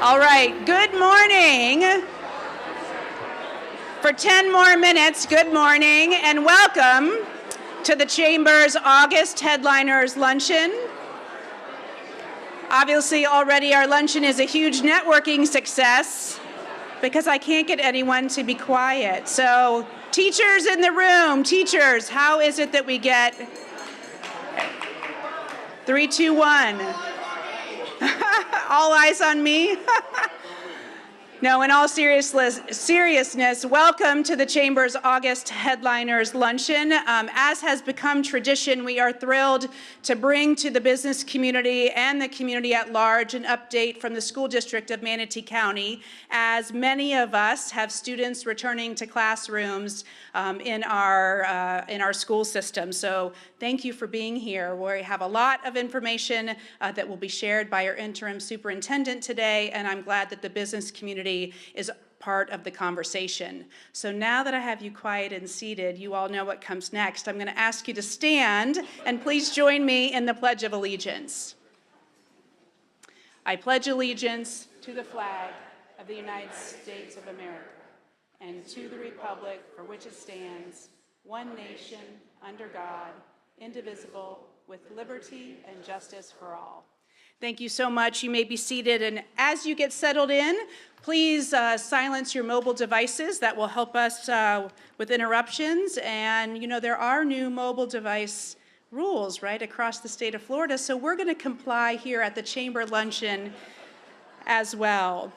All right, good morning. For 10 more minutes, good morning and welcome to the Chamber's August Headliners Luncheon. Obviously, already our luncheon is a huge networking success because I can't get anyone to be quiet. So, teachers in the room, teachers, how is it that we get 3, 2, 1? All eyes on me? No, in all seriousness, welcome to the Chamber's August Headliners Luncheon. As has become tradition, we are thrilled to bring to the business community and the community at large an update from the school district of Manatee County, as many of us have students returning to classrooms in our school system. So thank you for being here. We have a lot of information that will be shared by our interim superintendent today, and I'm glad that the business community is part of the conversation. So now that I have you quiet and seated, you all know what comes next. I'm going to ask you to stand and please join me in the Pledge of Allegiance. I pledge allegiance to the flag of the United States of America and to the republic for which it stands, one nation, under God, indivisible, with liberty and justice for all. Thank you so much. You may be seated, and as you get settled in, please silence your mobile devices. That will help us with interruptions. And you know, there are new mobile device rules right across the state of Florida, so we're going to comply here at the Chamber Luncheon as well.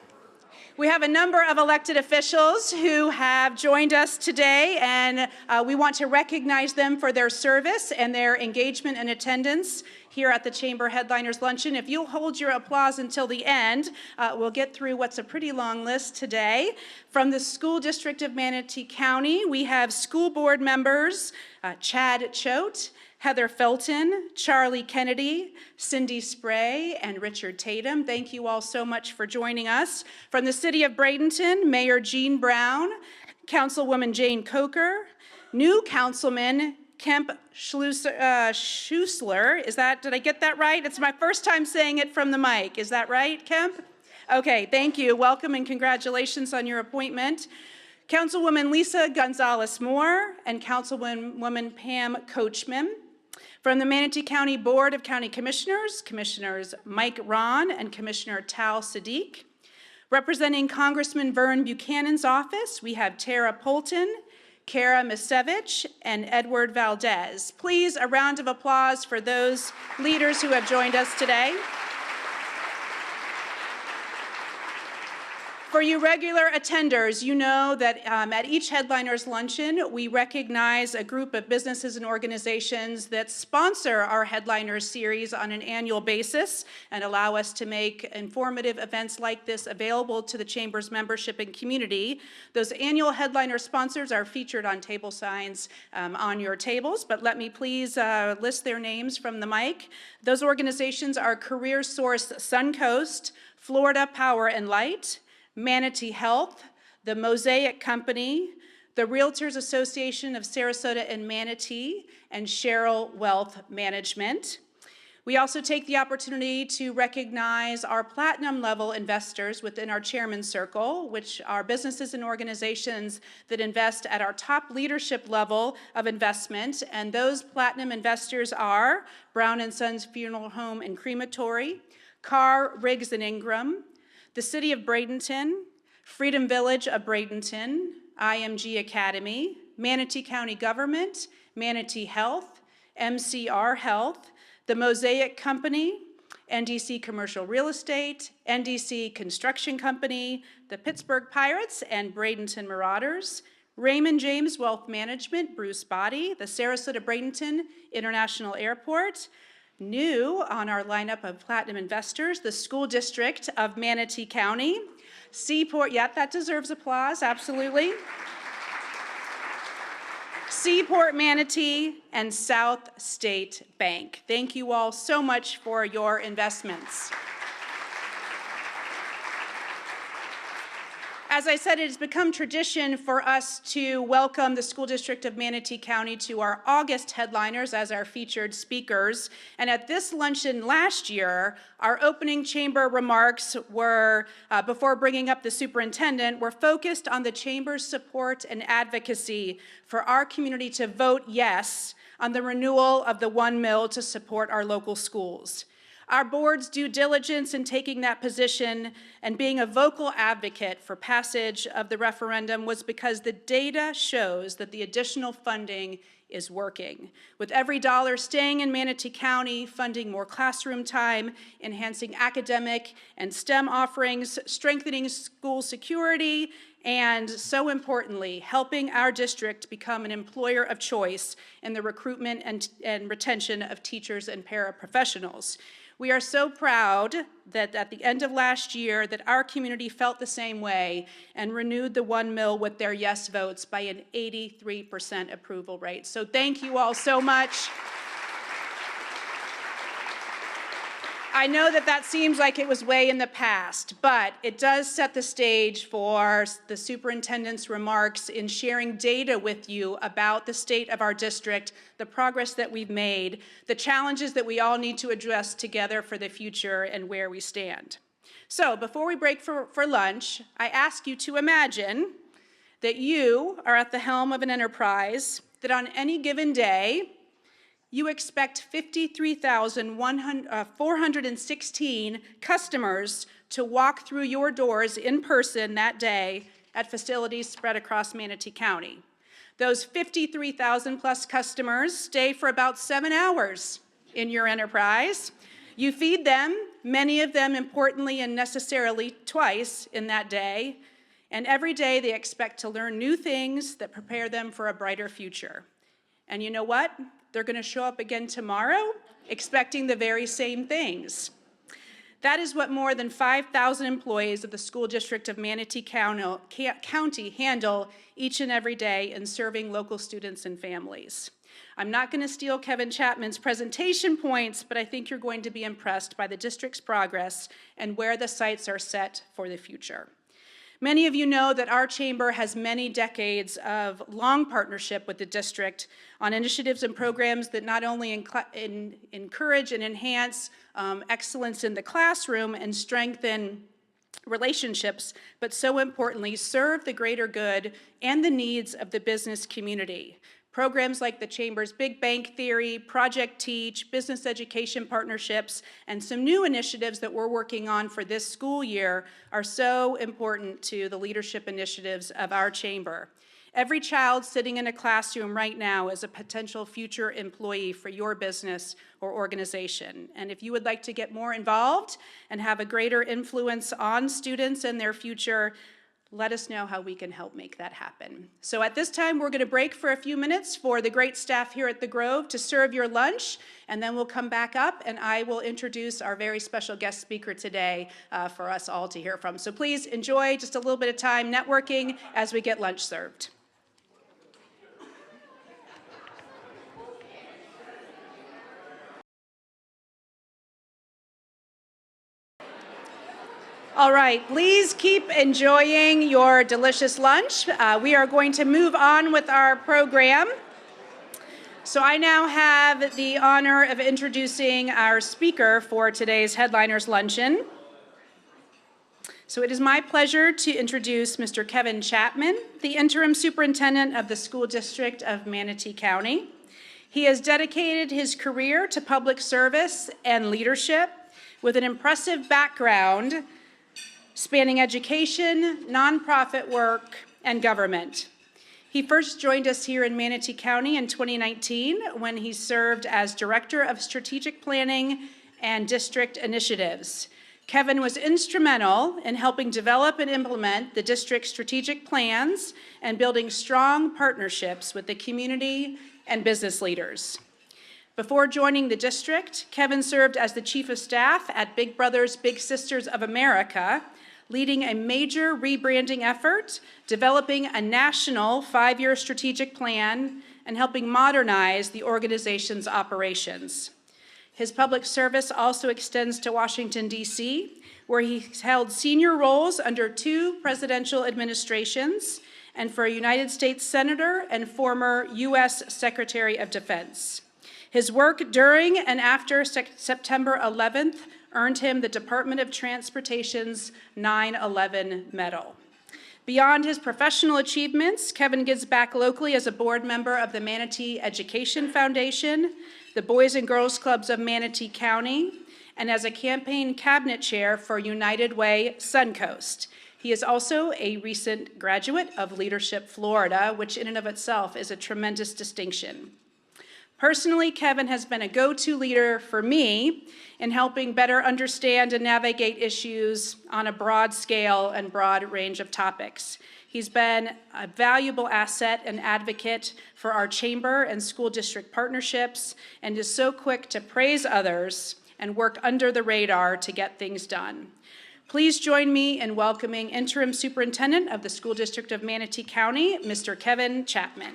We have a number of elected officials who have joined us today, and we want to recognize them for their service and their engagement and attendance here at the Chamber Headliners Luncheon. If you'll hold your applause until the end, we'll get through what's a pretty long list today. From the School District of Manatee County, we have school board members Chad Choate, Heather Felton, Charlie Kennedy, Cindy Spray, and Richard Tatum. Thank you all so much for joining us. From the City of Bradenton, Mayor Jean Brown, Councilwoman Jane Coker, new Councilman Kemp Schuessler. Did I get that right? It's my first time saying it from the mic. Is that right, Kemp? Okay, thank you. Welcome and congratulations on your appointment. Councilwoman Lisa Gonzalez-Moore and Councilwoman Pam Coachman. From the Manatee County Board of County Commissioners, Commissioners Mike Ron and Commissioner Tal Sadiq. Representing Congressman Vern Buchanan's office, we have Tara Polton, Kara Misevich, and Edward Valdez. Please, a round of applause for those leaders who have joined us today. For you regular attenders, you know that at each Headliners Luncheon, we recognize a group of businesses and organizations that sponsor our Headliners series on an annual basis and allow us to make informative events like this available to the Chamber's membership and community. Those annual Headliner sponsors are featured on table signs on your tables, but let me please list their names from the mic. Those organizations are Career Source Suncoast, Florida Power and Light, Manatee Health, the Mosaic Company, the Realtors Association of Sarasota and Manatee, and Cheryl Wealth Management. We also take the opportunity to recognize our platinum level investors within our chairman's circle, which are businesses and organizations that invest at our top leadership level of investment. And those platinum investors are Brown & Sons Funeral Home and Crematory, Carr, Riggs & Ingram, the City of Bradenton, Freedom Village of Bradenton, IMG Academy, Manatee County Government, Manatee Health, MCR Health, the Mosaic Company, NDC Commercial Real Estate, NDC Construction Company, the Pittsburgh Pirates and Bradenton Marauders, Raymond James Wealth Management, Bruce Body, the Sarasota Bradenton International Airport. New on our lineup of platinum investors, the School District of Manatee County, Seaport, yeah, that deserves applause, absolutely. Seaport Manatee and South State Bank. Thank you all so much for your investments. As I said, it has become tradition for us to welcome the School District of Manatee County to our August headliners as our featured speakers. And at this luncheon last year, our opening chamber remarks were, before bringing up the superintendent, were focused on the chamber's support and advocacy for our community to vote yes on the renewal of the 1 mil to support our local schools. Our board's due diligence in taking that position and being a vocal advocate for passage of the referendum was because the data shows that the additional funding is working. With every dollar staying in Manatee County, funding more classroom time, enhancing academic and STEM offerings, strengthening school security, and so importantly, helping our district become an employer of choice in the recruitment and retention of teachers and paraprofessionals. We are so proud that at the end of last year that our community felt the same way and renewed the 1 mil with their yes votes by an 83% approval rate. So thank you all so much. I know that that seems like it was way in the past, but it does set the stage for the superintendent's remarks in sharing data with you about the state of our district, the progress that we've made, the challenges that we all need to address together for the future, and where we stand. So before we break for lunch, I ask you to imagine that you are at the helm of an enterprise that on any given day, you expect 53,416 customers to walk through your doors in person that day at facilities spread across Manatee County. Those 53,000 plus customers stay for about 7 hours in your enterprise. You feed them, many of them importantly and necessarily twice in that day, and every day they expect to learn new things that prepare them for a brighter future. And you know what? They're going to show up again tomorrow expecting the very same things. That is what more than 5,000 employees of the School District of Manatee County handle each and every day in serving local students and families. I'm not going to steal Kevin Chapman's presentation points, but I think you're going to be impressed by the district's progress and where the sights are set for the future. Many of you know that our chamber has many decades of long partnership with the district on initiatives and programs that not only encourage and enhance excellence in the classroom and strengthen relationships, but so importantly, serve the greater good and the needs of the business community. Programs like the Chamber's Big Bank Theory, Project Teach, business education partnerships, and some new initiatives that we're working on for this school year are so important to the leadership initiatives of our chamber. Every child sitting in a classroom right now is a potential future employee for your business or organization. And if you would like to get more involved and have a greater influence on students and their future, let us know how we can help make that happen. So at this time, we're going to break for a few minutes for the great staff here at the Grove to serve your lunch, and then we'll come back up and I will introduce our very special guest speaker today for us all to hear from. So please enjoy just a little bit of time networking as we get lunch served. All right, please keep enjoying your delicious lunch. We are going to move on with our program. So I now have the honor of introducing our speaker for today's Headliners Luncheon. So it is my pleasure to introduce Mr. Kevin Chapman, the interim superintendent of the School District of Manatee County. He has dedicated his career to public service and leadership with an impressive background spanning education, nonprofit work, and government. He first joined us here in Manatee County in 2019 when he served as Director of Strategic Planning and District Initiatives. Kevin was instrumental in helping develop and implement the district's strategic plans and building strong partnerships with the community and business leaders. Before joining the district, Kevin served as the Chief of Staff at Big Brothers Big Sisters of America, leading a major rebranding effort, developing a national 5-year strategic plan, and helping modernize the organization's operations. His public service also extends to Washington, D.C., where he's held senior roles under 2 presidential administrations and for a United States Senator and former U.S. Secretary of Defense. His work during and after September 11th earned him the Department of Transportation's 9/11 Medal. Beyond his professional achievements, Kevin gives back locally as a board member of the Manatee Education Foundation, the Boys and Girls Clubs of Manatee County, and as a campaign cabinet chair for United Way Suncoast. He is also a recent graduate of Leadership Florida, which in and of itself is a tremendous distinction. Personally, Kevin has been a go-to leader for me in helping better understand and navigate issues on a broad scale and broad range of topics. He's been a valuable asset and advocate for our chamber and school district partnerships and is so quick to praise others and work under the radar to get things done. Please join me in welcoming Interim Superintendent of the School District of Manatee County, Mr. Kevin Chapman.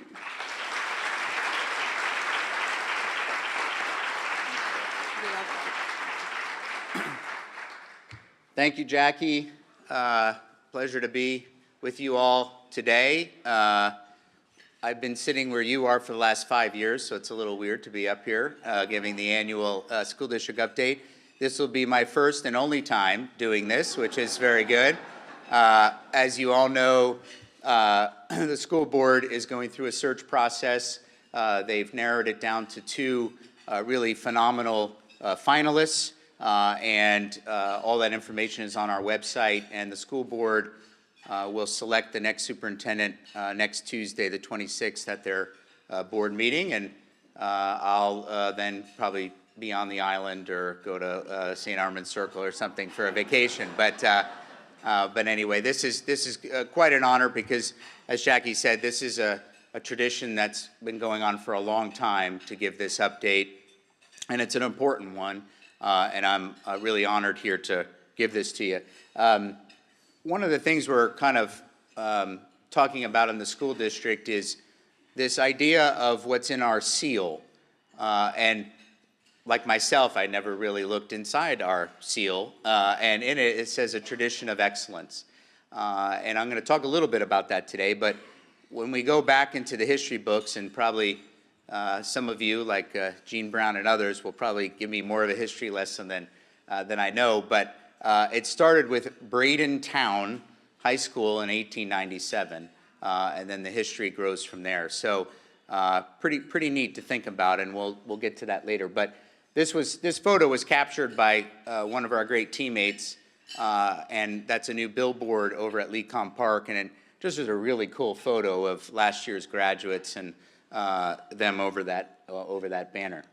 Thank you, Jackie. Pleasure to be with you all today. I've been sitting where you are for the last 5 years, so it's a little weird to be up here giving the annual school district update. This will be my first and only time doing this, which is very good. As you all know, the school board is going through a search process. They've narrowed it down to 2 really phenomenal finalists. And all that information is on our website, and the school board will select the next superintendent next Tuesday, the 26th, at their board meeting, and I'll then probably be on the island or go to St. Armand's Circle or something for a vacation. But anyway, this is quite an honor because, as Jackie said, this is a tradition that's been going on for a long time to give this update, and it's an important one. And I'm really honored here to give this to you. One of the things we're kind of talking about in the school district is this idea of what's in our seal. And like myself, I never really looked inside our seal. And in it, it says a tradition of excellence. And I'm going to talk a little bit about that today. But when we go back into the history books, and probably some of you, like Gene Brown and others, will probably give me more of a history lesson than I know, but it started with Braden Town High School in 1897, and then the history grows from there. So pretty neat to think about, and we'll get to that later. But this photo was captured by one of our great teammates, and that's a new billboard over at Lecom Park, and it just was a really cool photo of last year's graduates and them over that banner.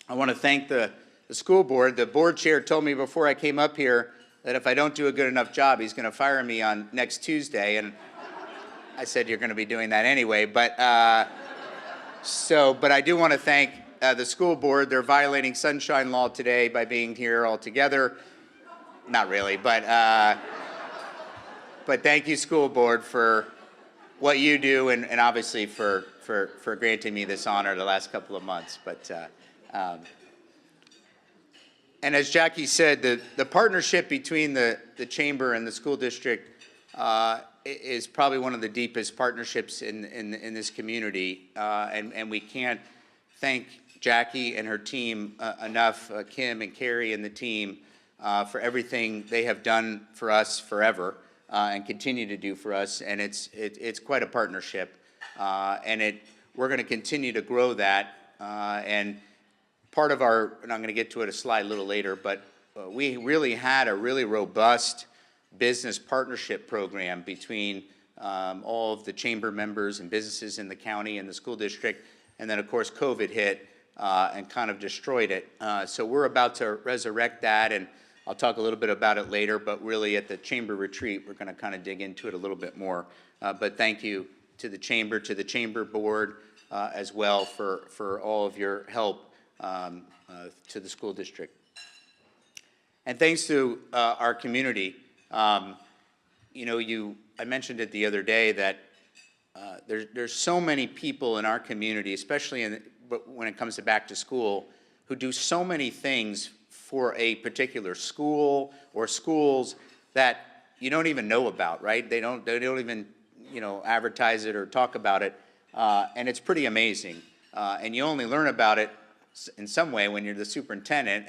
I want to thank the school board. The board chair told me before I came up here that if I don't do a good enough job, he's going to fire me on next Tuesday, and I said you're going to be doing that anyway. But I do want to thank the school board. They're violating sunshine law today by being here all together. Not really, but thank you, school board, for what you do, and obviously for granting me this honor the last couple of months. But and as Jackie said, the partnership between the chamber and the school district is probably one of the deepest partnerships in this community, and we can't thank Jackie and her team enough, Kim and Carrie and the team, for everything they have done for us forever. And continue to do for us, and it's quite a partnership, and we're going to continue to grow that. And part of our, and I'm going to get to it a slide a little later, but we really had a really robust business partnership program between all of the chamber members and businesses in the county and the school district, and then of course COVID hit and kind of destroyed it. So we're about to resurrect that, and I'll talk a little bit about it later, but really at the chamber retreat, we're going to kind of dig into it a little bit more. But thank you to the chamber board as well for all of your help to the school district. And thanks to our community. You know, I mentioned it the other day that there's so many people in our community, especially when it comes to back to school, who do so many things for a particular school or schools that you don't even know about, right? They don't even, advertise it or talk about it, and it's pretty amazing. And you only learn about it in some way when you're the superintendent,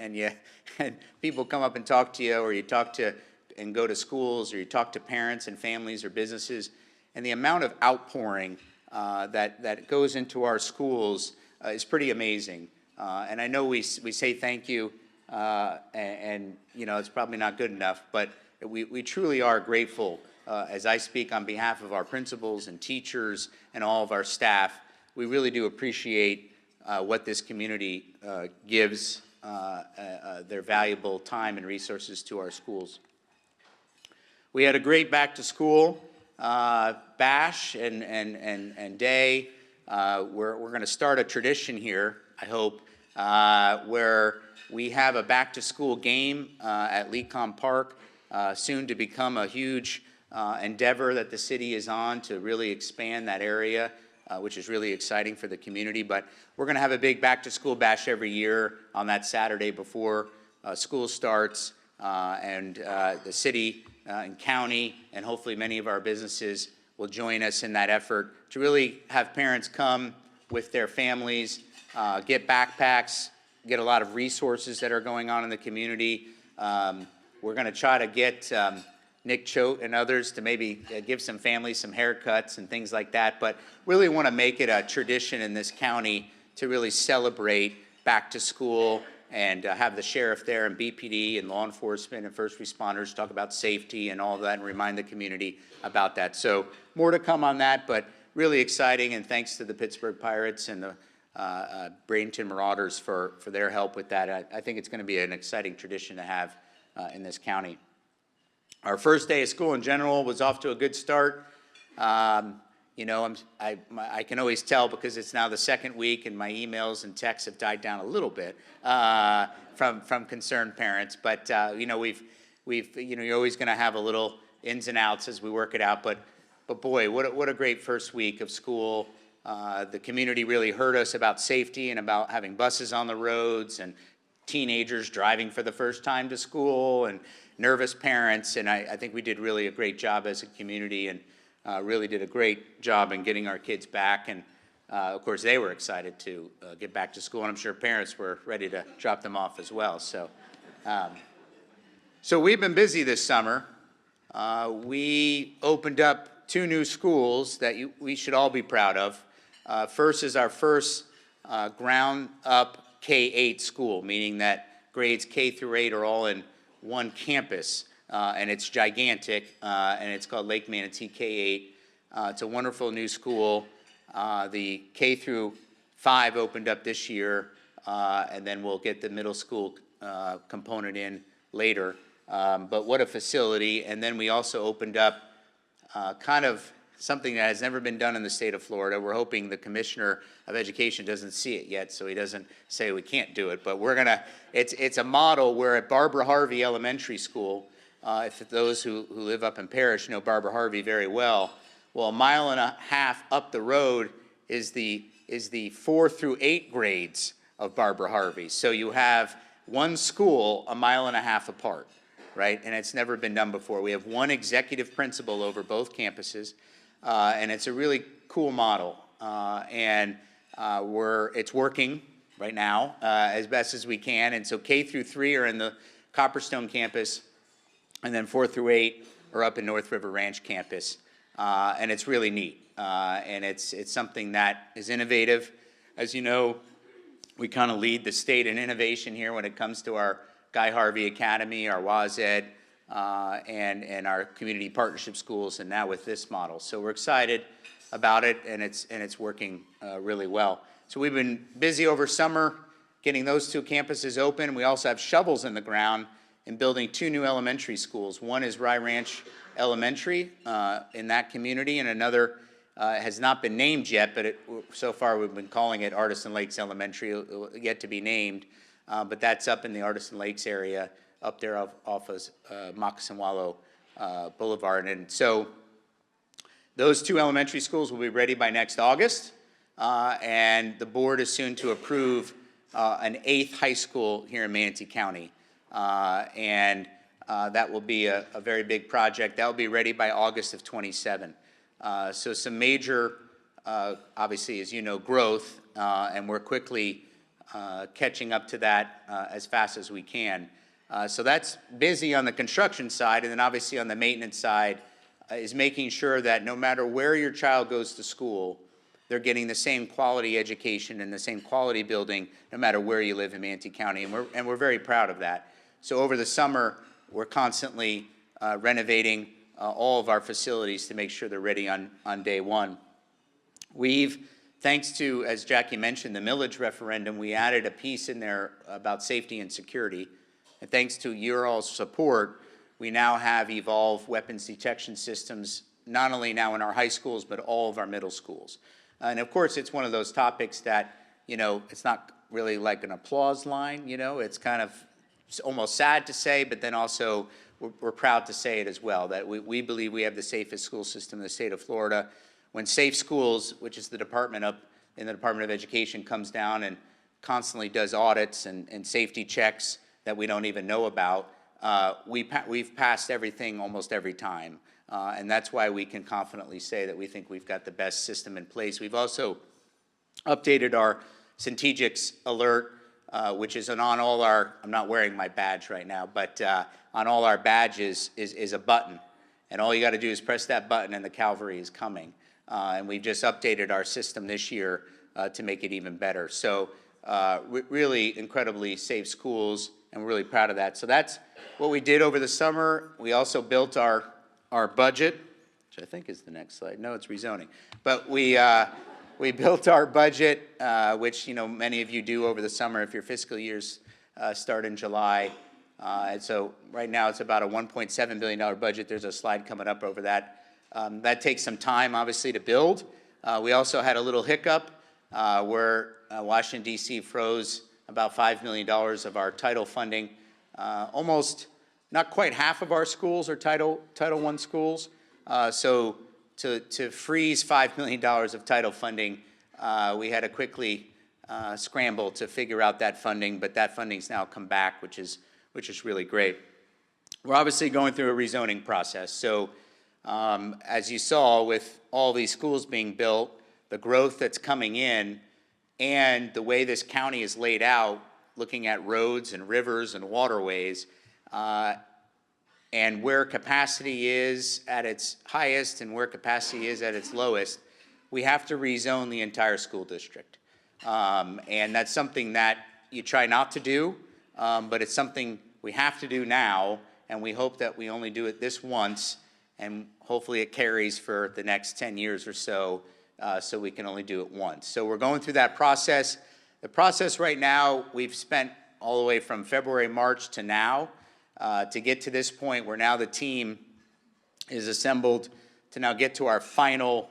and people come up and talk to you, or you talk to and go to schools, or you talk to parents and families or businesses, and the amount of outpouring that goes into our schools is pretty amazing. And I know we say thank you, and it's probably not good enough, but we truly are grateful. As I speak on behalf of our principals and teachers and all of our staff, we really do appreciate what this community gives their valuable time and resources to our schools. We had a great back to school bash and day. We're going to start a tradition here, I hope, where we have a back to school game at Lecom Park, soon to become a huge endeavor that the city is on to really expand that area, which is really exciting for the community. But we're going to have a big back to school bash every year on that Saturday before school starts, and the city and county and hopefully many of our businesses will join us in that effort to really have parents come with their families, get backpacks, get a lot of resources that are going on in the community. We're going to try to get Nick Choate and others to maybe give some families some haircuts and things like that, but really want to make it a tradition in this county to really celebrate back to school and have the sheriff there and BPD and law enforcement and first responders talk about safety and all of that and remind the community about that. So more to come on that, but really exciting, and thanks to the Pittsburgh Pirates and the Bradenton Marauders for their help with that. I think it's going to be an exciting tradition to have in this county. Our first day of school in general was off to a good start. I can always tell because it's now the second week and my emails and texts have died down a little bit from concerned parents. But you're always going to have a little ins and outs as we work it out. But boy, what a great first week of school. The community really heard us about safety and about having buses on the roads and teenagers driving for the first time to school and nervous parents, and I think we did really a great job as a community, and really did a great job in getting our kids back, and of course they were excited to get back to school, and I'm sure parents were ready to drop them off as well. So we've been busy this summer. We opened up 2 new schools that we should all be proud of. First is our first ground up K-8 school, meaning that grades K through 8 are all in one campus, and it's gigantic, and it's called Lake Manatee K-8. It's a wonderful new school. The K through 5 opened up this year, and then we'll get the middle school component in later. But what a facility. And then we also opened up kind of something that has never been done in the state of Florida. We're hoping the Commissioner of Education doesn't see it yet, so he doesn't say we can't do it. But we're gonna, it's a model where at Barbara Harvey Elementary School, if those who live up in Parrish know Barbara Harvey very well, well, 1.5 miles up the road is the 4 through 8 grades of Barbara Harvey. So you have one school 1.5 miles apart, right? And it's never been done before. We have one executive principal over both campuses. And it's a really cool model, and it's working right now as best as we can. And so K through 3 are in the Copperstone campus, and then 4 through 8 are up in North River Ranch campus, and it's really neat. And it's something that is innovative. As you know, we kind of lead the state in innovation here when it comes to our Guy Harvey Academy, our WASED, and our community partnership schools, and now with this model. So we're excited about it, and it's working really well. So we've been busy over summer getting those 2 campuses open. We also have shovels in the ground in building 2 new elementary schools. One is Rye Ranch Elementary in that community, and another has not been named yet, but so far we've been calling it Artisan Lakes Elementary, yet to be named, but that's up in the Artisan Lakes area, up there off of Moccasin Wallow Boulevard. And so those 2 elementary schools will be ready by next August, and the board is soon to approve an 8th high school here in Manatee County. That will be a very big project. That will be ready by August of '27. So some major, obviously, as you know, growth, and we're quickly catching up to that as fast as we can. So that's busy on the construction side, and then obviously on the maintenance side is making sure that no matter where your child goes to school, they're getting the same quality education and the same quality building no matter where you live in Manatee County, and we're very proud of that. So over the summer, we're constantly renovating all of our facilities to make sure they're ready on day one. We've, thanks to, as Jackie mentioned, the millage referendum, we added a piece in there about safety and security. And thanks to your all's support, we now have evolved weapons detection systems, not only now in our high schools, but all of our middle schools. And of course, it's one of those topics that, you know, it's not really like an applause line, you know, it's kind of almost sad to say, but then also we're proud to say it as well, that we believe we have the safest school system in the state of Florida. When Safe Schools, which is the Department of Education, comes down and constantly does audits and safety checks that we don't even know about, we've passed everything almost every time. And that's why we can confidently say that we think we've got the best system in place. We've also updated our Centegix alert, which is on all our, I'm not wearing my badge right now, but on all our badges is a button. And all you got to do is press that button and the cavalry is coming. And we've just updated our system this year to make it even better. So really incredibly safe schools, and we're really proud of that. So that's what we did over the summer. We also built our budget, which I think is the next slide. No, it's rezoning. But we built our budget, which, you know, many of you do over the summer if your fiscal years start in July. And so right now it's about a $1.7 billion budget. There's a slide coming up over that. That takes some time, obviously, to build. We also had a little hiccup where Washington, D.C. froze about $5 million of our title funding. Almost, not quite half of our schools are Title I schools. So to freeze $5 million of title funding, we had to quickly scramble to figure out that funding, but that funding's now come back, which is really great. We're obviously going through a rezoning process. So as you saw, with all these schools being built, the growth that's coming in, and the way this county is laid out, looking at roads and rivers and waterways, and where capacity is at its highest and where capacity is at its lowest, we have to rezone the entire school district. And that's something that you try not to do, but it's something we have to do now, and we hope that we only do it this once, and hopefully it carries for the next 10 years or so, so we can only do it once. So we're going through that process. The process right now, we've spent all the way from February, March to now to get to this point where now the team is assembled to now get to our final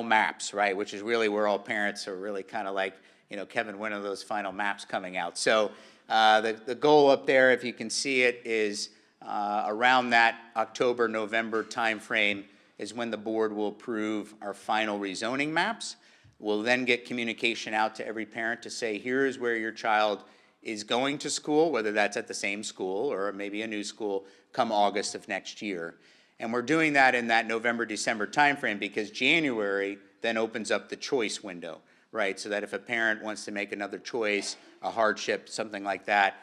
maps, right? Which is really where all parents are really kind of like, you know, Kevin, when are those final maps coming out? So the goal up there, if you can see it, is around that October, November timeframe is when the board will approve our final rezoning maps. We'll then get communication out to every parent to say, here's where your child is going to school, whether that's at the same school or maybe a new school, come August of next year. And we're doing that in that November, December timeframe because January then opens up the choice window, right? So that if a parent wants to make another choice, a hardship, something like that,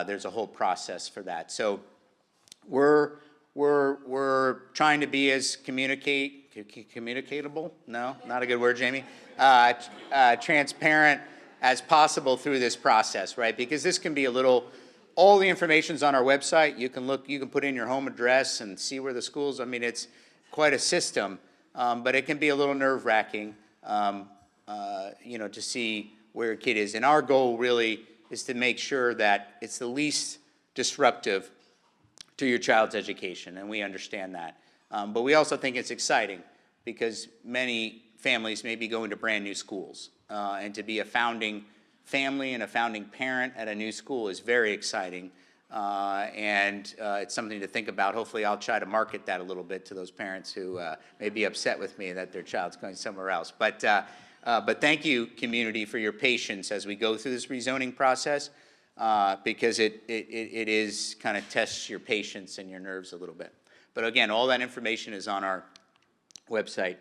there's a whole process for that. So we're trying to be as communicatable? No, not a good word, Jamie. Transparent as possible through this process, right? Because this can be a little, all the information's on our website. You can look, you can put in your home address and see where the schools, I mean, it's quite a system, but it can be a little nerve-wracking, you know, to see where a kid is. And our goal really is to make sure that it's the least disruptive to your child's education, and we understand that. But we also think it's exciting because many families may be going to brand new schools, and to be a founding family and a founding parent at a new school is very exciting, and it's something to think about. Hopefully I'll try to market that a little bit to those parents who may be upset with me that their child's going somewhere else. But But thank you, community, for your patience as we go through this rezoning process, because it is kind of tests your patience and your nerves a little bit. But again, all that information is on our website.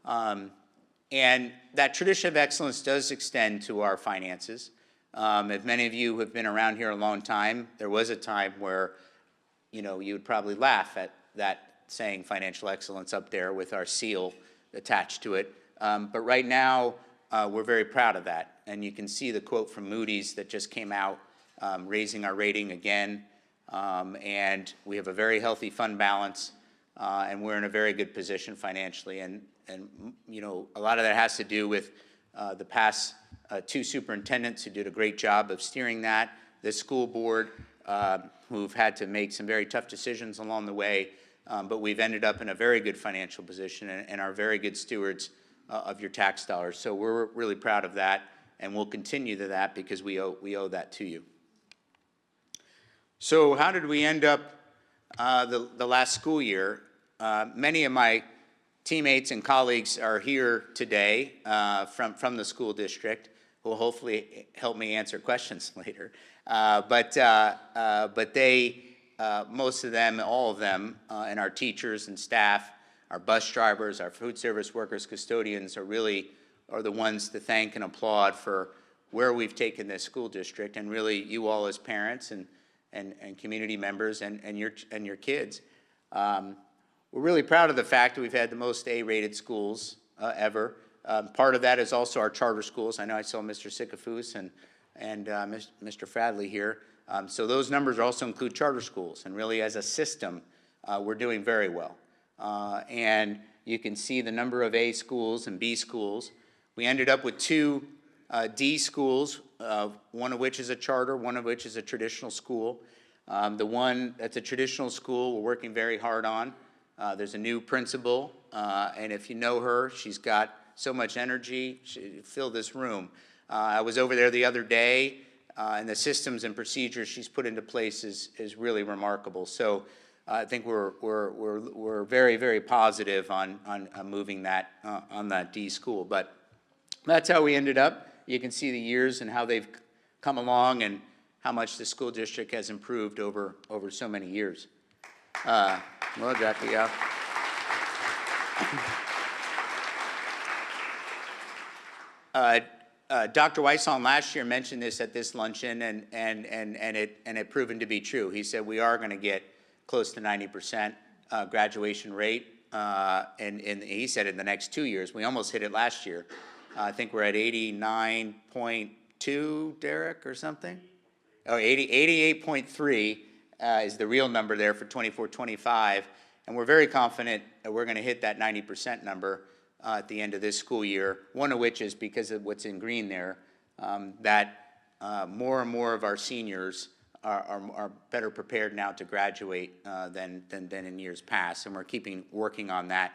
And that tradition of excellence does extend to our finances. If many of you have been around here a long time, there was a time where, you know, you would probably laugh at that saying financial excellence up there with our seal attached to it. But right now, we're very proud of that. And you can see the quote from Moody's that just came out, raising our rating again. And we have a very healthy fund balance, and we're in a very good position financially. And you know, a lot of that has to do with the past two superintendents who did a great job of steering that, this school board, who've had to make some very tough decisions along the way, but we've ended up in a very good financial position and are very good stewards of your tax dollars. So we're really proud of that, and we'll continue to that because we owe that to you. So how did we end up the last school year? Many of my teammates and colleagues are here today from the school district, who will hopefully help me answer questions later. But they, most of them, all of them, and our teachers and staff, our bus drivers, our food service workers, custodians are the ones to thank and applaud for where we've taken this school district, and really you all as parents and community members and your kids. We're really proud of the fact that we've had the most A-rated schools ever. Part of that is also our charter schools. I know I saw Mr. Sikafus and Mr. Fradley here. So those numbers also include charter schools, and really as a system, we're doing very well. And you can see the number of A schools and B schools. We ended up with two D schools, one of which is a charter, one of which is a traditional school. The one that's a traditional school we're working very hard on. There's a new principal, and if you know her, she's got so much energy, she filled this room. I was over there the other day, and the systems and procedures she's put into place is really remarkable. So I think we're very, very positive on moving that on that D school. But that's how we ended up. You can see the years and how they've come along and how much the school district has improved over so many years. Well, Jackie, yeah. Dr. Weisholm last year mentioned this at this luncheon, and it proven to be true. He said we are going to get close to 90% graduation rate, and he said in the next 2 years. We almost hit it last year. I think we're at 89.2, Derek, or something. Oh, 88.3 is the real number there for 24-25, and we're very confident that we're going to hit that 90% number at the end of this school year, one of which is because of what's in green there, that more and more of our seniors are better prepared now to graduate than in years past, and we're working on that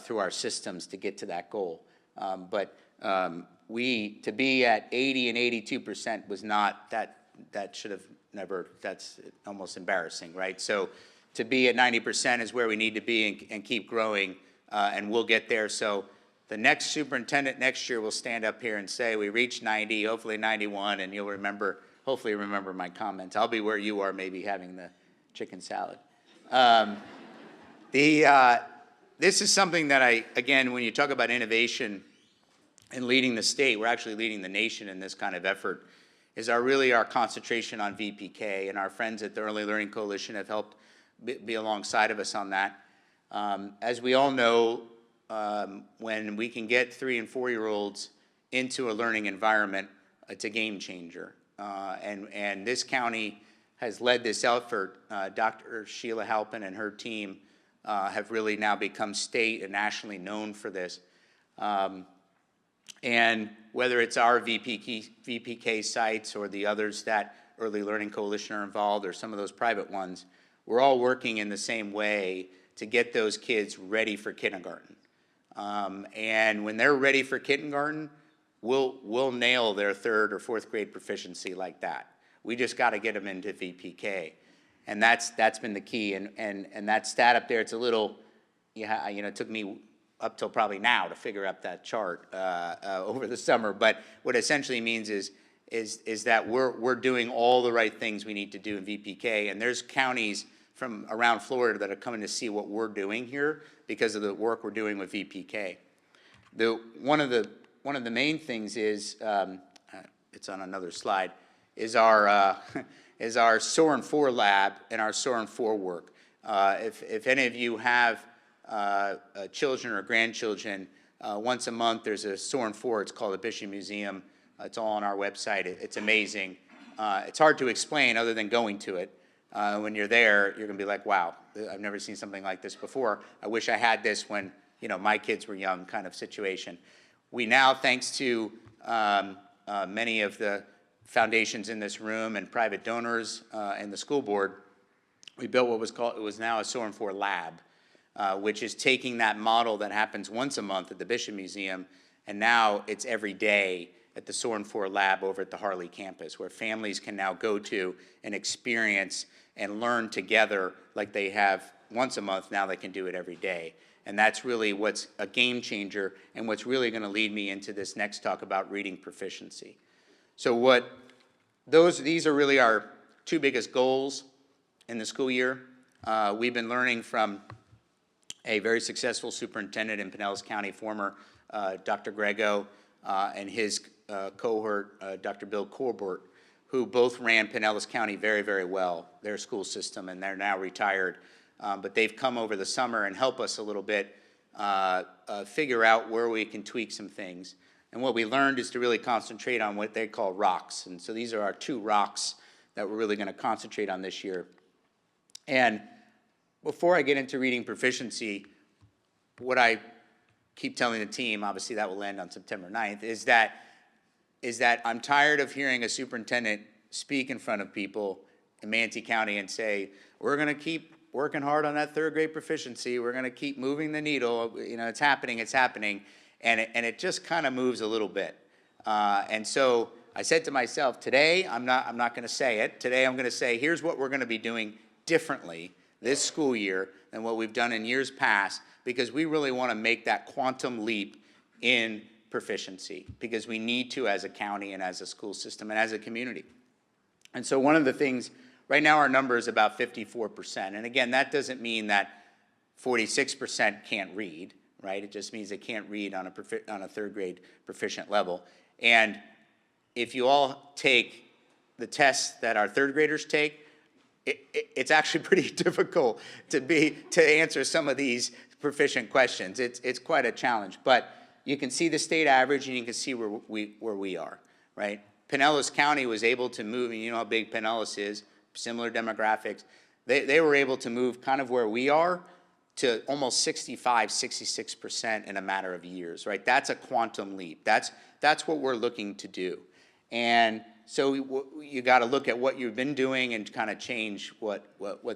through our systems to get to that goal. But to be at 80 and 82% was not, that should have never, that's almost embarrassing, right? So to be at 90% is where we need to be and keep growing, and we'll get there. So the next superintendent next year will stand up here and say, we reached 90, hopefully 91, and you'll hopefully remember my comments. I'll be where you are, maybe having the chicken salad. This is something that again, when you talk about innovation and leading the state, we're actually leading the nation in this kind of effort, is really our concentration on VPK, and our friends at the Early Learning Coalition have helped be alongside of us on that. As we all know, when we can get 3- and 4-year-olds into a learning environment, it's a game changer. And this county has led this effort. Dr. Sheila Halpin and her team have really now become state and nationally known for this. And whether it's our VPK sites or the others that Early Learning Coalition are involved, or some of those private ones, we're all working in the same way to get those kids ready for kindergarten. And when they're ready for kindergarten, we'll nail their 3rd or 4th grade proficiency like that. We just got to get them into VPK, and that's been the key. And that stat up there, it's a little, it took me up till probably now to figure out that chart over the summer. But what it essentially means is that we're doing all the right things we need to do in VPK, and there's counties from around Florida that are coming to see what we're doing here because of the work we're doing with VPK. One of the main things is it's on another slide is our is our SOAR and 4 lab and our SOAR and 4 work. If any of you have children or grandchildren, once a month there's a SOAR and 4. It's called the Bishop Museum. It's all on our website. It's amazing. It's hard to explain other than going to it. When you're there, you're going to be like, wow, I've never seen something like this before. I wish I had this when, you know, my kids were young, kind of situation. We now, thanks to many of the foundations in this room and private donors and the school board, we built what was called, it was now a SOAR and 4 lab, which is taking that model that happens once a month at the Bishop Museum, and now it's every day at the SOAR and 4 lab over at the Harley campus, where families can now go to and experience and learn together like they have once a month. Now they can do it every day. And that's really what's a game changer and what's really going to lead me into this next talk about reading proficiency. So these are really our two biggest goals in the school year. We've been learning from a very successful superintendent in Pinellas County, former Dr. Grego, and his cohort, Dr. Bill Corbett, who both ran Pinellas County very, very well, their school system, and they're now retired. But they've come over the summer and help us a little bit figure out where we can tweak some things. And what we learned is to really concentrate on what they call rocks. And so these are our two rocks that we're really going to concentrate on this year. And before I get into reading proficiency, what I keep telling the team, obviously that will end on September 9th, is that I'm tired of hearing a superintendent speak in front of people in Manatee County and say, we're going to keep working hard on that third grade proficiency, we're going to keep moving the needle, you know, it's happening, and it just kind of moves a little bit. And so I said to myself, today I'm not going to say it. Today I'm going to say, here's what we're going to be doing differently this school year than what we've done in years past, because we really want to make that quantum leap in proficiency, because we need to as a county and as a school system and as a community. And so one of the things, right now our number is about 54%. And again, that doesn't mean that 46% can't read, right? It just means they can't read on a third grade proficient level. And if you all take the tests that our third graders take, it's actually pretty difficult to answer some of these proficient questions. It's quite a challenge, but you can see the state average and you can see where we are, right? Pinellas County was able to move, and you know how big Pinellas is, similar demographics. They were able to move kind of where we are to almost 65, 66% in a matter of years, right? That's a quantum leap. That's what we're looking to do. And so you got to look at what you've been doing and kind of change what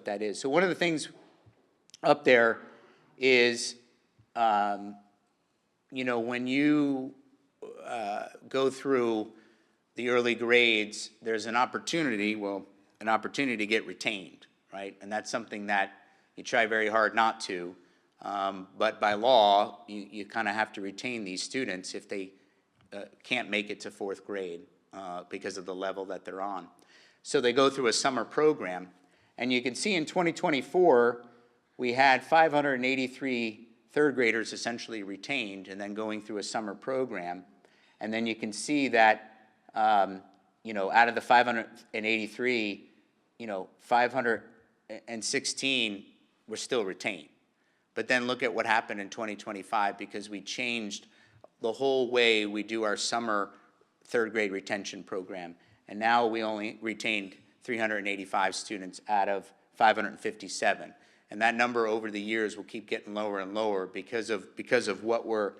that is. So one of the things up there is, you know, when you go through the early grades, there's an opportunity to get retained, right? And that's something that you try very hard not to, but by law, you kind of have to retain these students if they can't make it to fourth grade because of the level that they're on. So they go through a summer program, and you can see in 2024, we had 583 third graders essentially retained and then going through a summer program. And then you can see that, you know, out of the 583, you know, 516 were still retained. But then look at what happened in 2025, because we changed the whole way we do our summer third grade retention program. And now we only retained 385 students out of 557. And that number over the years will keep getting lower and lower because of what we're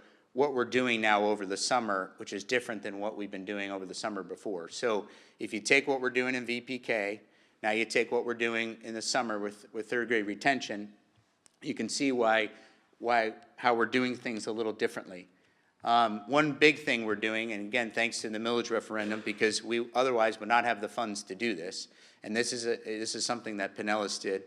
doing now over the summer, which is different than what we've been doing over the summer before. So if you take what we're doing in VPK, now you take what we're doing in the summer with third grade retention, you can see how we're doing things a little differently. One big thing we're doing, and again, thanks to the millage referendum, because we otherwise would not have the funds to do this, and this is something that Pinellas did,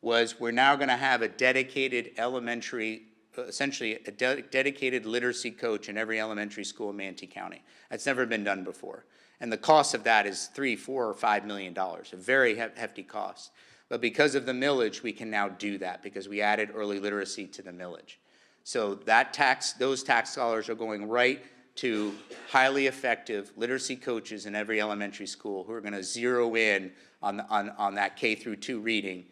was we're now going to have a dedicated elementary essentially a dedicated literacy coach in every elementary school in Manatee County. That's never been done before. And the cost of that is $3, $4, or $5 million, a very hefty cost. But because of the millage, we can now do that because we added early literacy to the millage. So those tax dollars are going right to highly effective literacy coaches in every elementary school who are going to zero in on that K through 2 reading,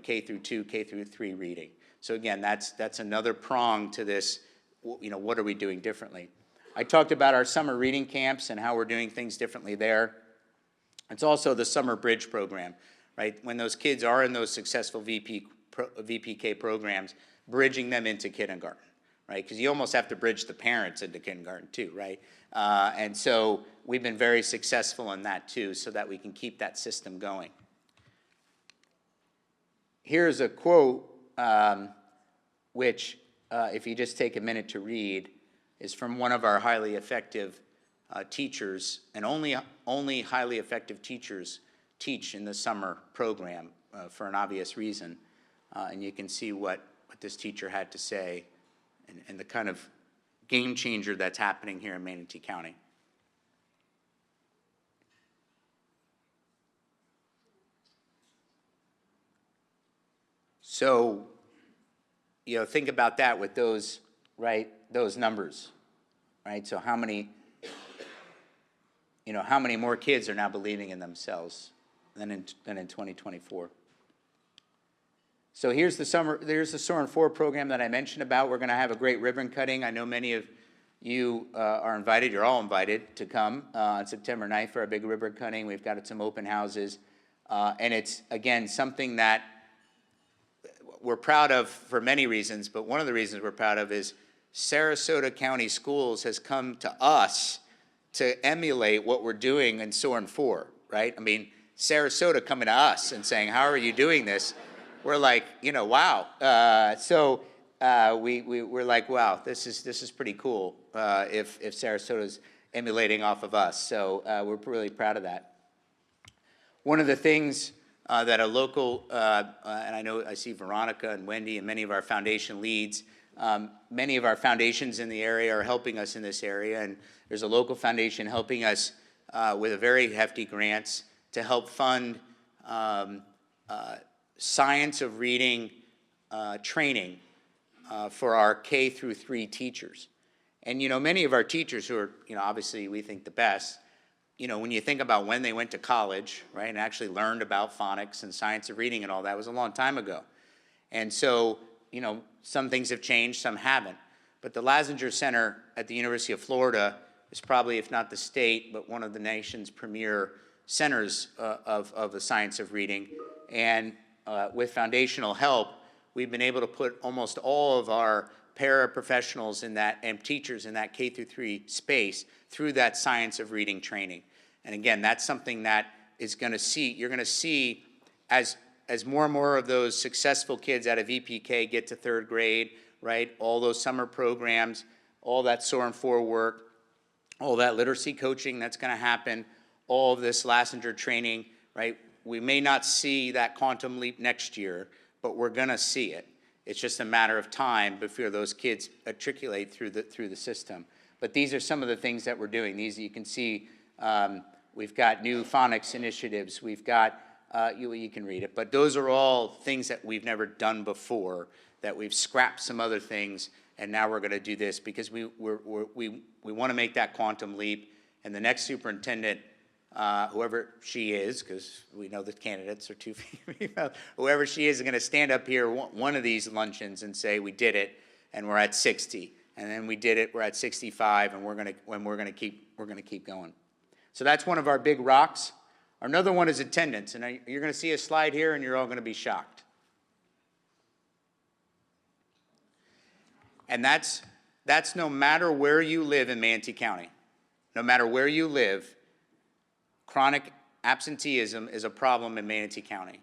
K through 2, K through 3 reading. So again, that's another prong to this, what are we doing differently? I talked about our summer reading camps and how we're doing things differently there. It's also the summer bridge program, right? When those kids are in those successful VPK programs, bridging them into kindergarten, right? Because you almost have to bridge the parents into kindergarten too, right? And so we've been very successful in that too, so that we can keep that system going. Here's a quote, which if you just take a minute to read, is from one of our highly effective teachers, and only highly effective teachers teach in the summer program for an obvious reason. And you can see what this teacher had to say and the kind of game changer that's happening here in Manatee County. So, think about that with those, right, those numbers, right? So how many more kids are now believing in themselves than in 2024? So there's the Soarin' 4 program that I mentioned about. We're going to have a great ribbon cutting. I know many of you are invited. You're all invited to come on September 9th for our big ribbon cutting. We've got some open houses. And it's, again, something that we're proud of for many reasons, but one of the reasons we're proud of is Sarasota County Schools has come to us to emulate what we're doing in Soarin' 4, right? I mean, Sarasota coming to us and saying, how are you doing this? We're like, wow. We're like, wow, this is pretty cool if Sarasota's emulating off of us. So we're really proud of that. One of the things that a local, and I know I see Veronica and Wendy and many of our foundation leads, many of our foundations in the area are helping us in this area, and there's a local foundation helping us with a very hefty grants to help fund science of reading training for our K through 3 teachers. And many of our teachers who are obviously we think the best, when you think about when they went to college, right, and actually learned about phonics and science of reading and all that was a long time ago. And so, some things have changed, some haven't. But the Lassinger Center at the University of Florida is probably, if not the state, but one of the nation's premier centers of the science of reading. And with foundational help, we've been able to put almost all of our paraprofessionals in that and teachers in that K through 3 space through that science of reading training. And again, that's something that you're going to see as more and more of those successful kids out of VPK get to 3rd grade, right? All those summer programs, all that Soarin' 4 work, all that literacy coaching that's going to happen, all of this Lassinger training, right? We may not see that quantum leap next year, but we're going to see it. It's just a matter of time before those kids matriculate through the system. But these are some of the things that we're doing. These you can see. We've got new phonics initiatives. We've got you can read it, but those are all things that we've never done before. That we've scrapped some other things, and now we're going to do this because we want to make that quantum leap. And the next superintendent, whoever she is, because we know the candidates are too female, whoever she is going to stand up here one of these luncheons and say we did it, and we're at 60, and then we did it, we're at 65, and we're going to keep going. So that's one of our big rocks. Another one is attendance, and you're going to see a slide here, and you're all going to be shocked. And that's no matter where you live in Manatee County, no matter where you live. Chronic absenteeism is a problem in Manatee County.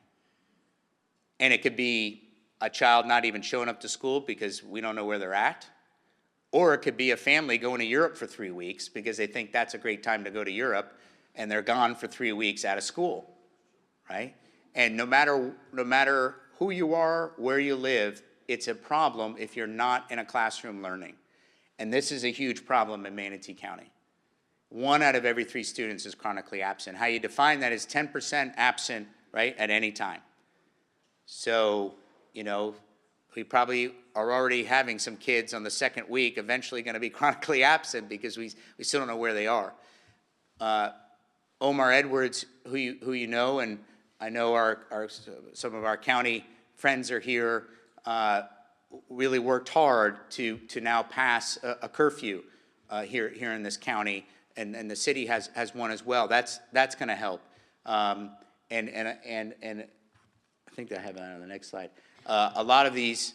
And it could be a child not even showing up to school because we don't know where they're at. Or it could be a family going to Europe for 3 weeks because they think that's a great time to go to Europe, and they're gone for 3 weeks out of school, right? And no matter who you are, where you live, it's a problem if you're not in a classroom learning. And this is a huge problem in Manatee County. 1 out of every 3 students is chronically absent. How you define that is 10% absent, right, at any time. So, you know, we probably are already having some kids on the 2nd week eventually going to be chronically absent because we still don't know where they are. Omar Edwards, who you know, and I know some of our county friends are here, really worked hard to now pass a curfew here in this county, and the city has one as well. That's going to help. And I think I have that on the next slide. A lot of these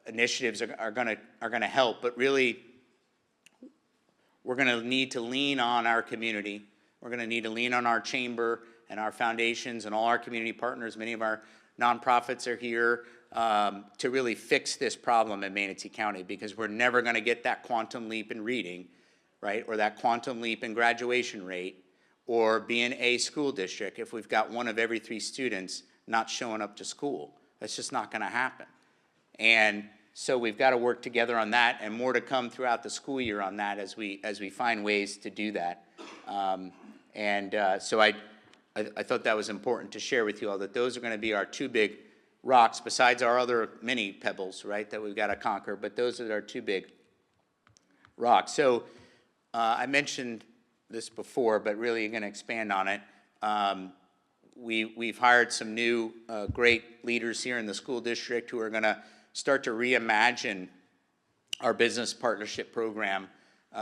initiatives are going to help, but really, we're going to need to lean on our community. We're going to need to lean on our chamber and our foundations and all our community partners. Many of our nonprofits are here to really fix this problem in Manatee County, because we're never going to get that quantum leap in reading, right, or that quantum leap in graduation rate, or be an A school district if we've got 1 of every 3 students not showing up to school. That's just not going to happen. And so we've got to work together on that, and more to come throughout the school year on that as we find ways to do that. So I thought that was important to share with you all, that those are going to be our 2 big rocks, besides our other mini pebbles, right, that we've got to conquer. But those are our 2 big rocks. So I mentioned this before, but really going to expand on it. We've hired some new great leaders here in the school district who are going to start to reimagine our business partnership program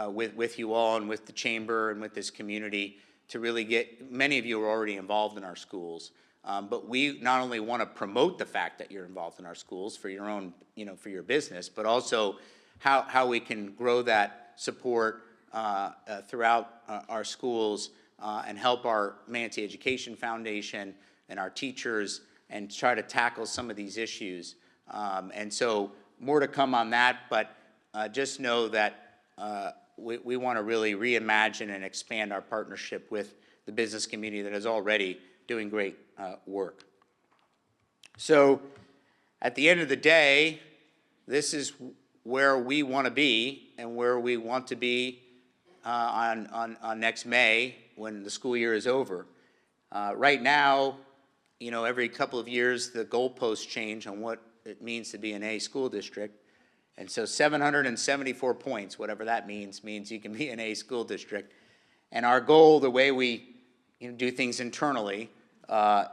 with you all and with the chamber and with this community, to really get, many of you are already involved in our schools, but we not only want to promote the fact that you're involved in our schools for your own, you know, for your business, but also how we can grow that support throughout our schools and help our Manatee Education Foundation and our teachers and try to tackle some of these issues. And so more to come on that, but just know that we want to really reimagine and expand our partnership with the business community that is already doing great work. So at the end of the day, this is where we want to be and where we want to be on next May when the school year is over. Right now, you know, every couple of years the goalposts change on what it means to be an A school district. And so 774 points, whatever that means you can be an A school district. And our goal, the way we do things internally,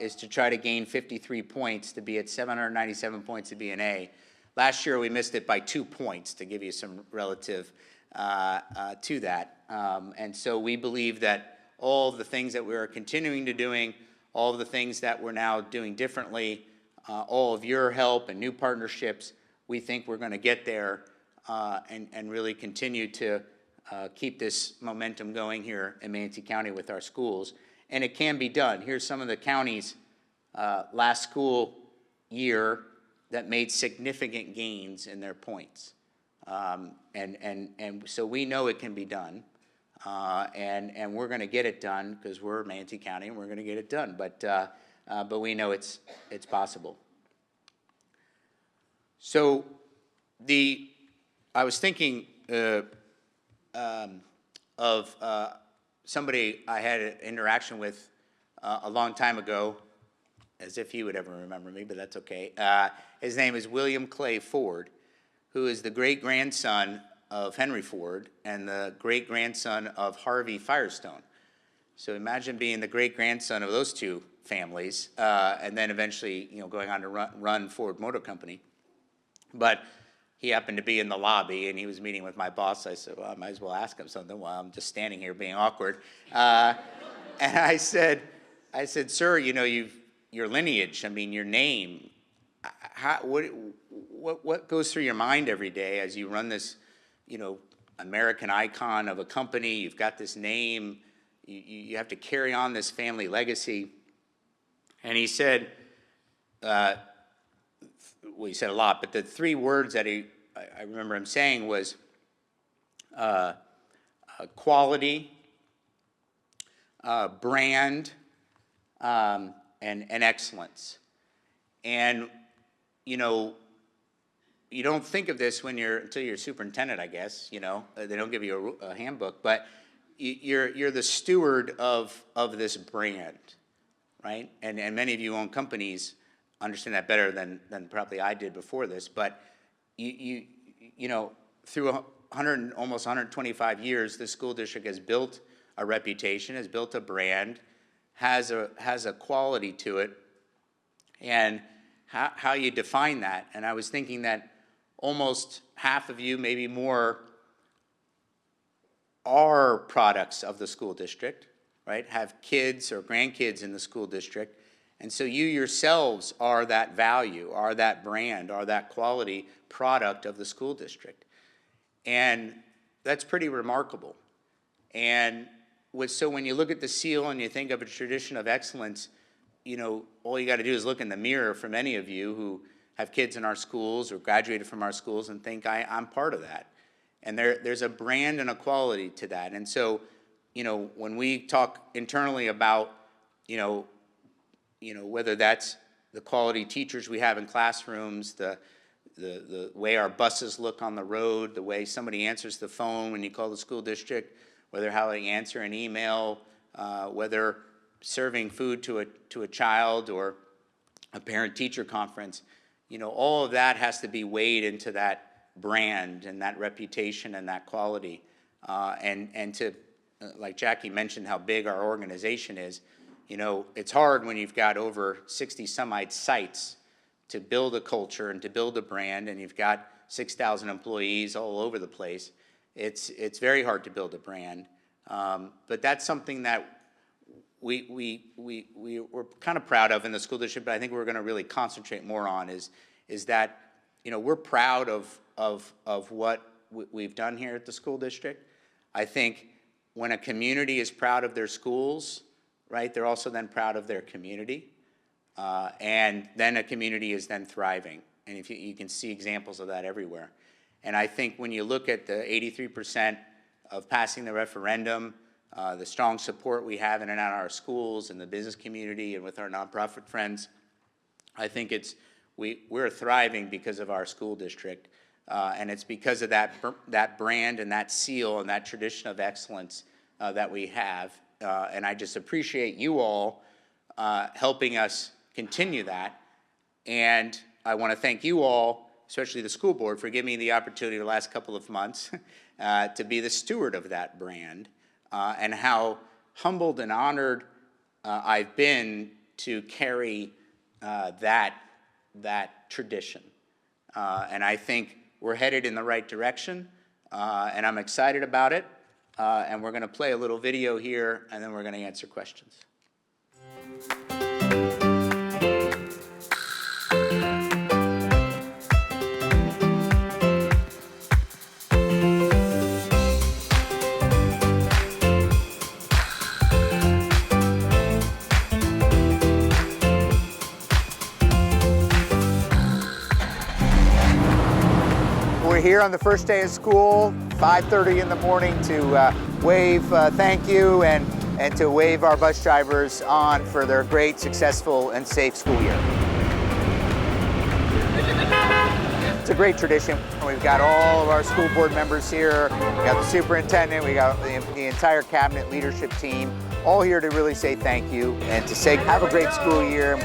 is to try to gain 53 points to be at 797 points to be an A. Last year we missed it by 2 points, to give you some relative to that. And so we believe that all of the things that we're continuing to doing, all of the things that we're now doing differently, all of your help and new partnerships, we think we're going to get there and really continue to keep this momentum going here in Manatee County with our schools. And it can be done. Here's some of the counties last school year that made significant gains in their points. And so we know it can be done. And we're going to get it done because we're Manatee County and we're going to get it done. But we know it's possible. So I was thinking of somebody I had an interaction with a long time ago, as if he would ever remember me, but that's okay. His name is William Clay Ford, who is the great-grandson of Henry Ford and the great-grandson of Harvey Firestone. So imagine being the great-grandson of those 2 families, and then eventually, going on to run Ford Motor Company. But he happened to be in the lobby, and he was meeting with my boss. I said, well, I might as well ask him something while I'm just standing here being awkward. And I said, sir, your lineage, I mean, your name, what goes through your mind every day as you run this, American icon of a company? You've got this name. You have to carry on this family legacy. And he said, well, he said a lot, but the 3 words that I remember him saying was quality, brand, and excellence. And you know, you don't think of this until you're superintendent, I guess, you know, they don't give you a handbook, but you're the steward of this brand, right? And many of you own companies understand that better than probably I did before this, but you know, through almost 125 years, the school district has built a reputation, has built a brand, has a quality to it, and how you define that. And I was thinking that almost half of you, maybe more, are products of the school district, right? Have kids or grandkids in the school district. And so you yourselves are that value, are that brand, are that quality product of the school district. And that's pretty remarkable. And so when you look at the seal and you think of a tradition of excellence, you know, all you got to do is look in the mirror for many of you who have kids in our schools or graduated from our schools and think, I'm part of that. And there's a brand and a quality to that. And so, you know, when we talk internally about, you know, whether that's the quality teachers we have in classrooms, the way our buses look on the road, the way somebody answers the phone when you call the school district, whether how they answer an email, whether serving food to a child or a parent-teacher conference, you know, all of that has to be weighed into that brand and that reputation and that quality. And to, like Jackie mentioned, how big our organization is, you know, it's hard when you've got over 60 some odd sites to build a culture and to build a brand, and you've got 6,000 employees all over the place. It's very hard to build a brand. But that's something that we're kind of proud of in the school district, but I think we're going to really concentrate more on is that, you know, we're proud of what we've done here at the school district. I think when a community is proud of their schools, right, they're also then proud of their community, and then a community is then thriving. And if you can see examples of that everywhere. And I think when you look at the 83% of passing the referendum, the strong support we have in and out of our schools and the business community and with our nonprofit friends, I think we're thriving because of our school district, and it's because of that brand and that seal and that tradition of excellence that we have. And I just appreciate you all helping us continue that. And I want to thank you all, especially the school board, for giving me the opportunity the last couple of months to be the steward of that brand, and how humbled and honored I've been to carry that tradition. And I think we're headed in the right direction, and I'm excited about it. And we're going to play a little video here, and then we're going to answer questions. We're here on the first day of school, 5:30 in the morning, to wave thank you and to wave our bus drivers on for their great, successful, and safe school year. It's a great tradition. We've got all of our school board members here. We got the superintendent, we got the entire cabinet leadership team, all here to really say thank you and to say have a great school year.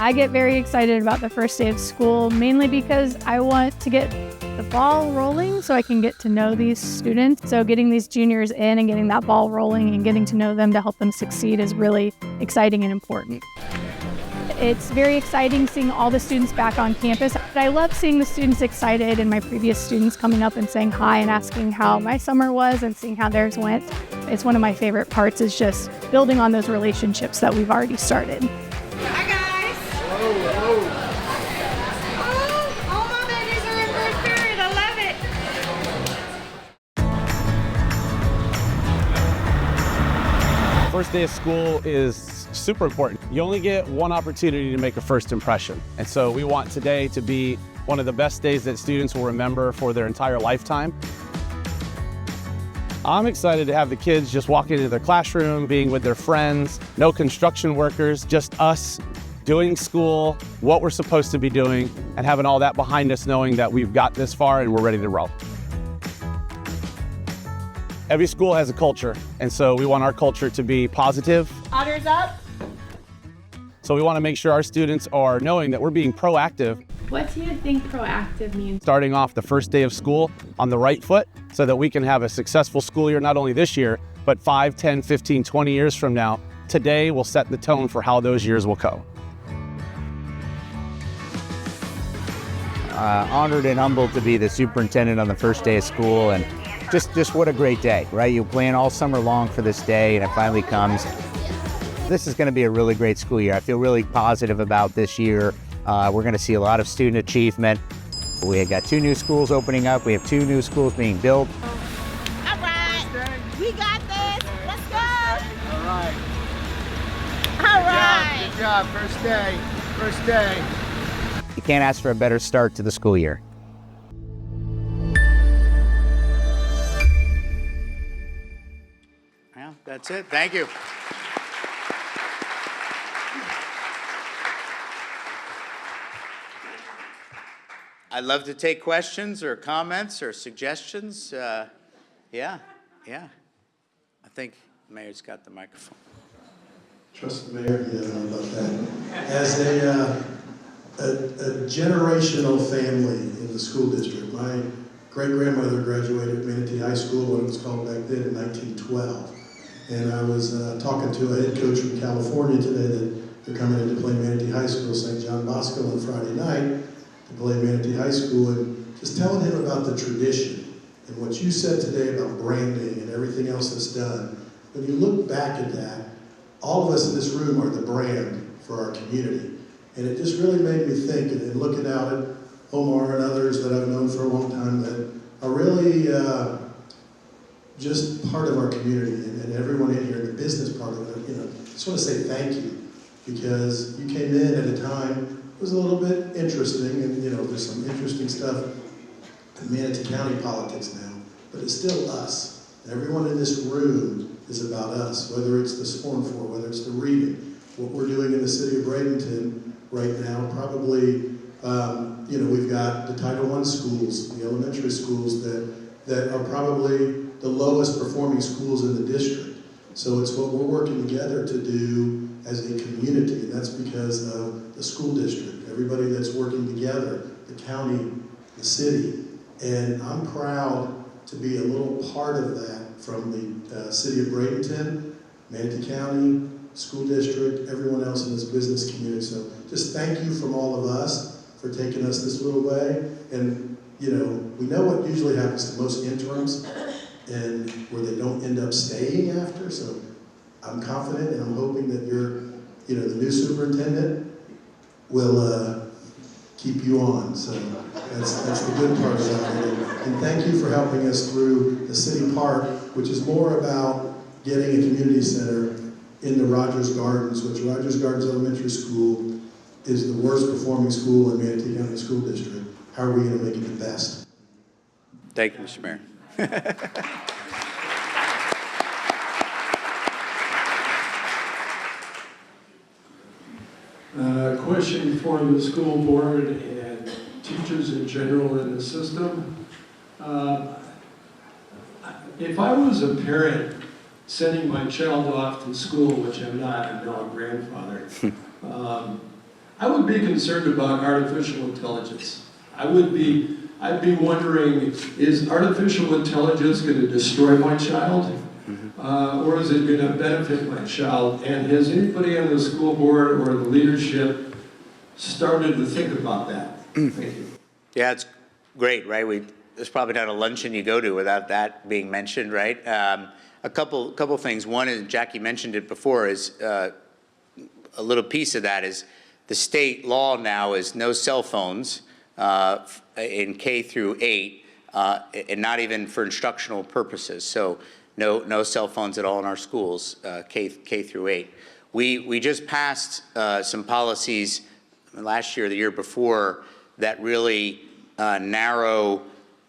I get very excited about the first day of school, mainly because I want to get the ball rolling so I can get to know these students. So getting these juniors in and getting that ball rolling and getting to know them to help them succeed is really exciting and important. It's very exciting seeing all the students back on campus. I love seeing the students excited and my previous students coming up and saying hi and asking how my summer was and seeing how theirs went. It's one of my favorite parts, is just building on those relationships that we've already started. Hi guys! Oh, all my babies are in first period. I love it. First day of school is super important. You only get one opportunity to make a first impression. And so we want today to be one of the best days that students will remember for their entire lifetime. I'm excited to have the kids just walking into their classroom, being with their friends, no construction workers, just us doing school, what we're supposed to be doing, and having all that behind us, knowing that we've got this far and we're ready to roll. Every school has a culture, and so we want our culture to be positive. Otters up. So we want to make sure our students are knowing that we're being proactive, What do you think proactive means? starting off the first day of school on the right foot so that we can have a successful school year, not only this year, but 5, 10, 15, 20 years from now. Today will set the tone for how those years will go. Honored and humbled to be the superintendent on the first day of school, and just what a great day, right? You plan all summer long for this day, and it finally comes. This is going to be a really great school year. I feel really positive about this year. We're going to see a lot of student achievement. We got 2 new schools opening up. We have 2 new schools being built. All right. We got this. Let's go. All right. All right. Good job. First day. First day. You can't ask for a better start to the school year. Well, that's it. Thank you. I'd love to take questions or comments or suggestions. Yeah. I think the Mayor's got the microphone. Trust the mayor, yeah, I don't know about that. As a generational family in the school district, my great-grandmother graduated Manatee High School, what it was called back then, in 1912. And I was talking to a head coach from California today that they're coming in to play Manatee High School, St. John Bosco, on Friday night to play Manatee High School, and just telling him about the tradition and what you said today about branding and everything else that's done. When you look back at that, all of us in this room are the brand for our community. And it just really made me think, and looking out at Omar and others that I've known for a long time that are really just part of our community, and everyone in here, the business part of it, just want to say thank you, because you came in at a time, it was a little bit interesting, and there's some interesting stuff in Manatee County politics now, but it's still us. Everyone in this room is about us, whether it's the Sworn For, whether it's the reading, what we're doing in the city of Bradenton right now, probably, we've got the Title I schools, the elementary schools that are probably the lowest performing schools in the district. So it's what we're working together to do as a community, and that's because of the school district, everybody that's working together, the county, the city. And I'm proud to be a little part of that from the city of Bradenton, Manatee County, school district, everyone else in this business community. So just thank you from all of us for taking us this little way. And we know what usually happens to most interims, and where they don't end up staying after. So I'm confident and I'm hoping that the new superintendent will keep you on. So that's the good part about it. And thank you for helping us through the city park, which is more about getting a community center in the Rogers Gardens, which Rogers Gardens Elementary School is the worst performing school in Manatee County School District. How are we going to make it the best? Thank you, Mr. Mayor. Question for the school board and teachers in general in the system. If I was a parent sending my child off to school, which I'm not, I'm now a grandfather, I would be concerned about artificial intelligence. I'd be wondering, is artificial intelligence going to destroy my child? Or is it going to benefit my child? And has anybody on the school board or the leadership started to think about that? Thank you. Yeah, it's great, right? There's probably not a luncheon you go to without that being mentioned, right? A couple things. One is, Jackie mentioned it before, is a little piece of that is the state law now is no cell phones in K through 8, and not even for instructional purposes. So no cell phones at all in our schools, K through 8. We just passed some policies last year, the year before, that really narrow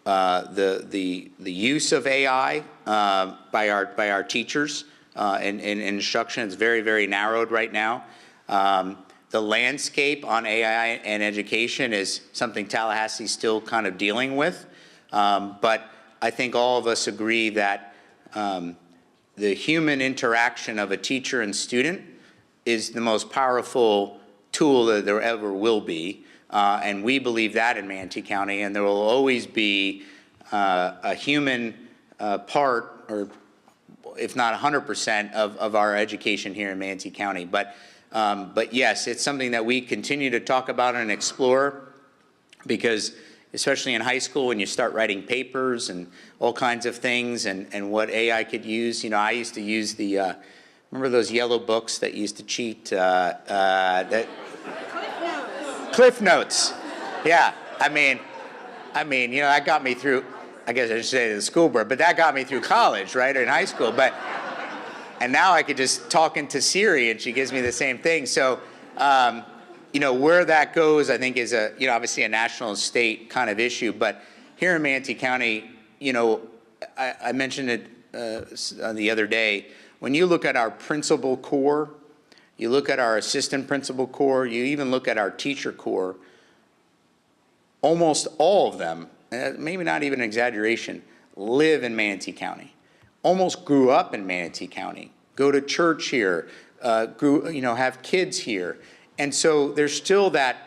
the use of AI by our teachers in instruction is very, very narrowed right now. The landscape on AI and education is something Tallahassee's still kind of dealing with, but I think all of us agree that the human interaction of a teacher and student is the most powerful tool that there ever will be, and we believe that in Manatee County, and there will always be a human part, or if not 100% of our education here in Manatee County. But yes, it's something that we continue to talk about and explore, because especially in high school when you start writing papers and all kinds of things and what AI could use. You know, I used to use the, remember those yellow books that used to cheat? Cliff Notes. Yeah, I mean, you know, that got me through, I guess I should say the school board, but that got me through college, right, or in high school. And now I could just talk into Siri and she gives me the same thing. So, you know, where that goes, I think is you know, obviously a national and state kind of issue. But here in Manatee County, you know, I mentioned it the other day. When you look at our principal corps, you look at our assistant principal corps, you even look at our teacher corps, almost all of them, maybe not even an exaggeration, live in Manatee County. Almost grew up in Manatee County, go to church here, you know, have kids here. And so there's still that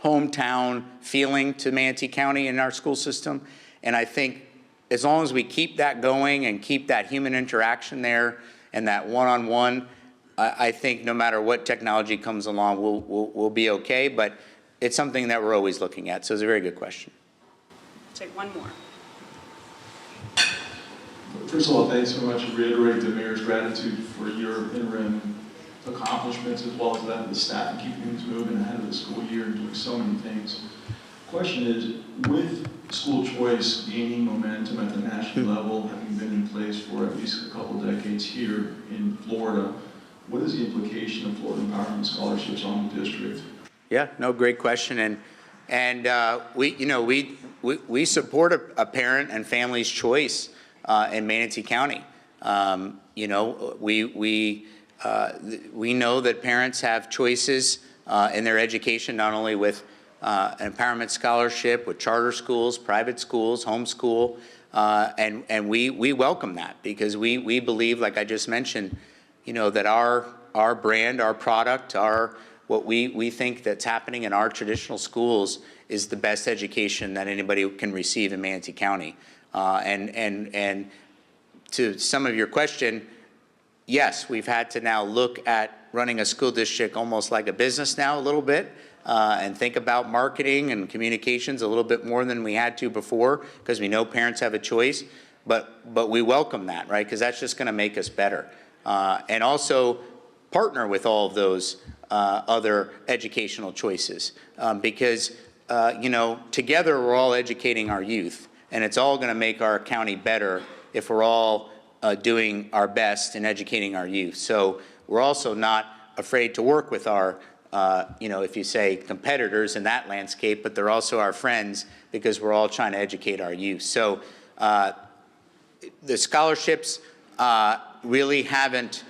hometown feeling to Manatee County in our school system. And I think as long as we keep that going and keep that human interaction there and that one-on-one, I think no matter what technology comes along, we'll be okay. But it's something that we're always looking at. So it's a very good question. Take one more. First of all, thanks so much. Reiterate the mayor's gratitude for your interim accomplishments as well as that of the staff and keeping things moving ahead of the school year and doing so many things. Question is, with school choice gaining momentum at the national level, having been in place for at least a couple decades here in Florida, what is the implication of Florida Empowerment Scholarships on the district? Yeah, no, great question. And we, you know, we support a parent and family's choice in Manatee County. You know, we know that parents have choices in their education, not only with an empowerment scholarship, with charter schools, private schools, homeschool, and we welcome that, because we believe, like I just mentioned, you know, that our brand, our product, what we think that's happening in our traditional schools is the best education that anybody can receive in Manatee County. And to some of your question, yes, we've had to now look at running a school district almost like a business now a little bit, and think about marketing and communications a little bit more than we had to before, because we know parents have a choice, but we welcome that, right? Because that's just gonna make us better. And also partner with all of those other educational choices, because you know, together we're all educating our youth, and it's all gonna make our county better if we're all doing our best in educating our youth. So we're also not afraid to work with our, you know, if you say competitors in that landscape, but they're also our friends, because we're all trying to educate our youth. So the scholarships really haven't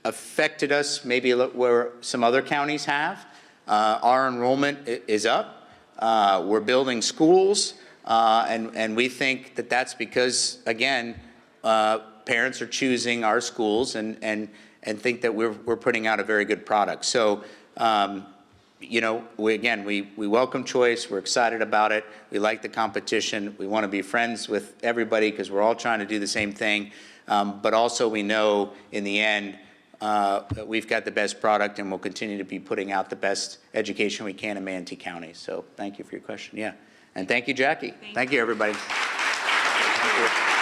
affected us maybe where some other counties have. Our enrollment is up. We're building schools, and we think that that's because, again, parents are choosing our schools and think that we're putting out a very good product. So, you know, we welcome choice. We're excited about it. We like the competition. We want to be friends with everybody because we're all trying to do the same thing. But also we know in the end, we've got the best product, and we'll continue to be putting out the best education we can in Manatee County. So thank you for your question. Yeah. And thank you, Jackie. Thank you, everybody. Thank you.